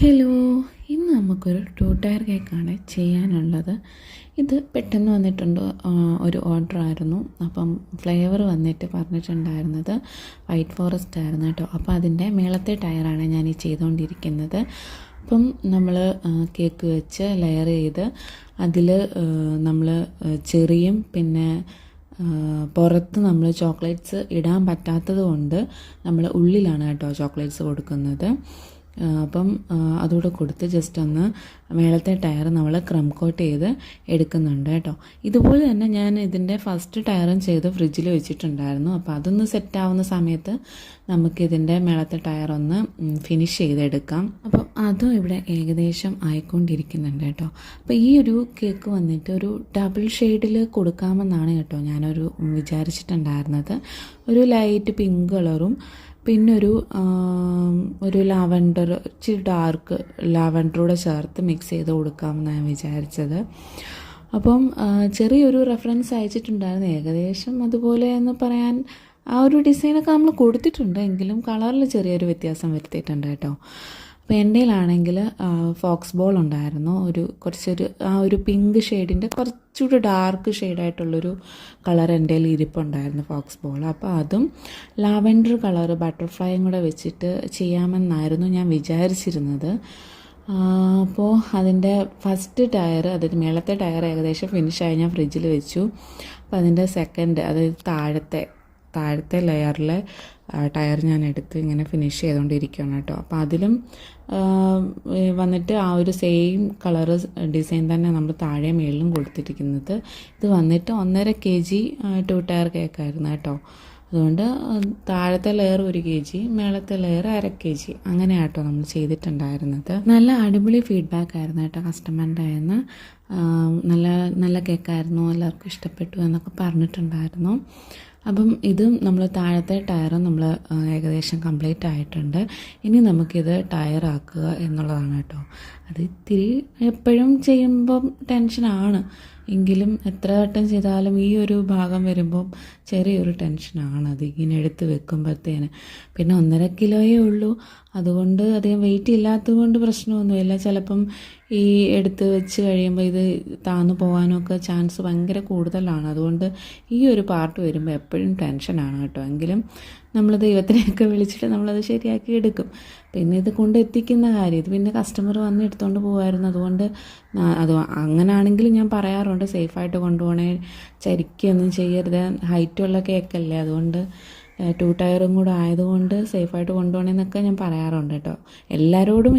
Hello, ഇന്ന് നമുക്കൊരു tyre കേക്കാണ് ചെയ്യാനുള്ളത്. ഇത് പെട്ടെന്ന് വന്നിട്ടുണ്ട്. ഒരു ഓർഡർ ആയിരുന്നു. അപ്പം ഫ്ലേവർ വന്നിട്ട് പറഞ്ഞിട്ടുണ്ടായിരുന്നത് വൈറ്റ് ഫോറസ്റ്റ് ആയിരുന്നു കേട്ടോ. അപ്പോൾ അതിൻ്റെ മേളത്തെ ടയറാണ് ഞാൻ ഈ ചെയ്തുകൊണ്ടിരിക്കുന്നത്. അപ്പം നമ്മൾ കേക്ക് വെച്ച് ലെയർ ചെയ്ത് അതിൽ നമ്മൾ ചെറിയും പിന്നെ പുറത്ത് നമ്മൾ ചോക്ലേറ്റ്സ് ഇടാൻ പറ്റാത്തത് കൊണ്ട് നമ്മൾ ഉള്ളിലാണ് കേട്ടോ ചോക്ലേറ്റ്സ് കൊടുക്കുന്നത്. അപ്പം അതുകൂടെ കൊടുത്ത് ജസ്റ്റ് ഒന്ന് മേളത്തെ ടയർ നമ്മൾ ക്രം കോട്ട് ചെയ്ത് എടുക്കുന്നുണ്ട് കേട്ടോ. ഇതുപോലെ തന്നെ ഞാൻ ഇതിൻ്റെ ഫസ്റ്റ് ടയറും ചെയ്ത് ഫ്രിഡ്ജിൽ വെച്ചിട്ടുണ്ടായിരുന്നു. അപ്പോൾ അതൊന്ന് സെറ്റാവുന്ന സമയത്ത് നമുക്കിതിൻ്റെ മേളത്തെ ടയർ ഒന്ന് ഫിനിഷ് ചെയ്തെടുക്കാം. അപ്പോൾ അതും ഇവിടെ ഏകദേശം ആയിക്കൊണ്ടിരിക്കുന്നുണ്ട് കേട്ടോ. അപ്പോൾ ഈ ഒരു കേക്ക് വന്നിട്ട് ഒരു ഡബിൾ ഷെയ്ഡിൽ കൊടുക്കാമെന്നാണ് കേട്ടോ ഞാനൊരു വിചാരിച്ചിട്ടുണ്ടായിരുന്നത്. ഒരു ലൈറ്റ് പിങ്ക് കളറും പിന്നെ ഒരു ലാവൻഡർ, ഇച്ചിരി ഡാർക്ക് ലാവൻഡറൂടെ ചേർത്ത് മിക്സ് ചെയ്ത് കൊടുക്കാമെന്നാണ് ഞാൻ വിചാരിച്ചത്. അപ്പം ചെറിയൊരു റെഫറൻസ് അയച്ചിട്ടുണ്ടായിരുന്നു. ഏകദേശം അതുപോലെ എന്ന് പറയാൻ ആ ഒരു ഡിസൈനൊക്കെ നമ്മൾ കൊടുത്തിട്ടുണ്ട്, എങ്കിലും കളറിൽ ചെറിയൊരു വ്യത്യാസം വരുത്തിയിട്ടുണ്ട് കേട്ടോ. അപ്പോൾ എൻ്റെ കയ്യിലാണെങ്കിൽ ഫോക്സ് ബോൾ ഉണ്ടായിരുന്നു. കുറച്ചൊരു ഒരു പിങ്ക് ഷെയ്ഡിൻ്റെ കുറച്ചുകൂടി ഡാർക്ക് ഷെയ്ഡായിട്ടുള്ളൊരു കളർ എൻ്റെ കയ്യിൽ ഇരിപ്പുണ്ടായിരുന്നു, ഫോക്സ് ബോൾ. അപ്പോൾ അതും ലാവൻഡർ കളർ ബട്ടർഫ്ലൈയും കൂടെ വെച്ചിട്ട് ചെയ്യാമെന്നായിരുന്നു ഞാൻ വിചാരിച്ചിരുന്നത്. അപ്പോൾ അതിൻ്റെ ഫസ്റ്റ് ടയർ, അതായത് മേളത്തെ ടയർ ഏകദേശം ഫിനിഷായി ഞാൻ ഫ്രിഡ്ജിൽ വെച്ചു. അപ്പോൾ അതിൻ്റെ സെക്കൻഡ്, അതായത് താഴത്തെ ലെയറിലെ ടയർ ഞാൻ എടുത്ത് ഇങ്ങനെ ഫിനിഷ് ചെയ്തുകൊണ്ടിരിക്കുകയാണ് കേട്ടോ. അപ്പോൾ അതിലും വന്നിട്ട് ആ ഒരു സെയിം കളറ് ഡിസൈൻ തന്നെ നമ്മൾ താഴെ മേളിലും കൊടുത്തിരിക്കുന്നത്. ഇത് വന്നിട്ട് 1.5 kg ടയർ കേക്കായിരുന്നു കേട്ടോ. അതുകൊണ്ട് താഴത്തെ ലെയർ 1 kg, മേളത്തെ ലെയർ 1/2 kg, അങ്ങനെ കേട്ടോ നമ്മൾ ചെയ്തിട്ടുണ്ടായിരുന്നത്. നല്ല അടിപൊളി ഫീഡ്ബാക്ക് ആയിരുന്നു കേട്ടോ കസ്റ്റമറിൻ്റെ ആയിരുന്നു. നല്ല നല്ല കേക്കായിരുന്നു, എല്ലാവർക്കും ഇഷ്ടപ്പെട്ടു എന്നൊക്കെ പറഞ്ഞിട്ടുണ്ടായിരുന്നു. അപ്പം ഇതും നമ്മൾ താഴത്തെ ടയറും നമ്മൾ ഏകദേശം കംപ്ലീറ്റ് ആയിട്ടുണ്ട്. ഇനി നമുക്കിത് ടയറാക്കുക എന്നുള്ളതാണ് കേട്ടോ. അത് ഇത്തിരി എപ്പോഴും ചെയ്യുമ്പം ടെൻഷനാണ്, എങ്കിലും എത്ര വട്ടം ചെയ്താലും ഈ ഒരു ഭാഗം വരുമ്പം ചെറിയൊരു ടെൻഷനാണ് അത് ഇങ്ങനെ എടുത്ത് വെക്കുമ്പോഴത്തേന്. പിന്നെ 1.5 കിലോയേ ഉള്ളൂ, അതുകൊണ്ട് അധികം വെയിറ്റ് ഇല്ലാത്തത് കൊണ്ട് പ്രശ്നമൊന്നുമില്ല. ചിലപ്പം ഈ എടുത്ത് വെച്ച് കഴിയുമ്പോൾ ഇത് താന്നു പോകാനൊക്കെ ചാൻസ് ഭയങ്കര കൂടുതലാണ്. അതുകൊണ്ട് ഈ ഒരു പാർട്ട് വരുമ്പോൾ എപ്പോഴും ടെൻഷനാണ് കേട്ടോ. എങ്കിലും നമ്മൾ ദൈവത്തിനെയൊക്കെ വിളിച്ചിട്ട് നമ്മളത് ശരിയാക്കി എടുക്കും. പിന്നെ ഇത് കൊണ്ടെത്തിക്കുന്ന കാര്യം, ഇത് പിന്നെ കസ്റ്റമർ വന്ന് എടുത്തുകൊണ്ട് പോകുമായിരുന്നു. അതുകൊണ്ട് അത് അങ്ങനെയാണെങ്കിലും ഞാൻ പറയാറുണ്ട്, സേഫായിട്ട് കൊണ്ടുപോകണേ, ചരിക്കുകയൊന്നും ചെയ്യരുത്, ഹൈറ്റുള്ള കേക്കല്ലേ, അതുകൊണ്ട് 2 ടയറും കൂടെ ആയതുകൊണ്ട് സേഫായിട്ട് കൊണ്ടുപോകണമെന്നൊക്കെ ഞാൻ പറയാറുണ്ട് കേട്ടോ. എല്ലാവരോടും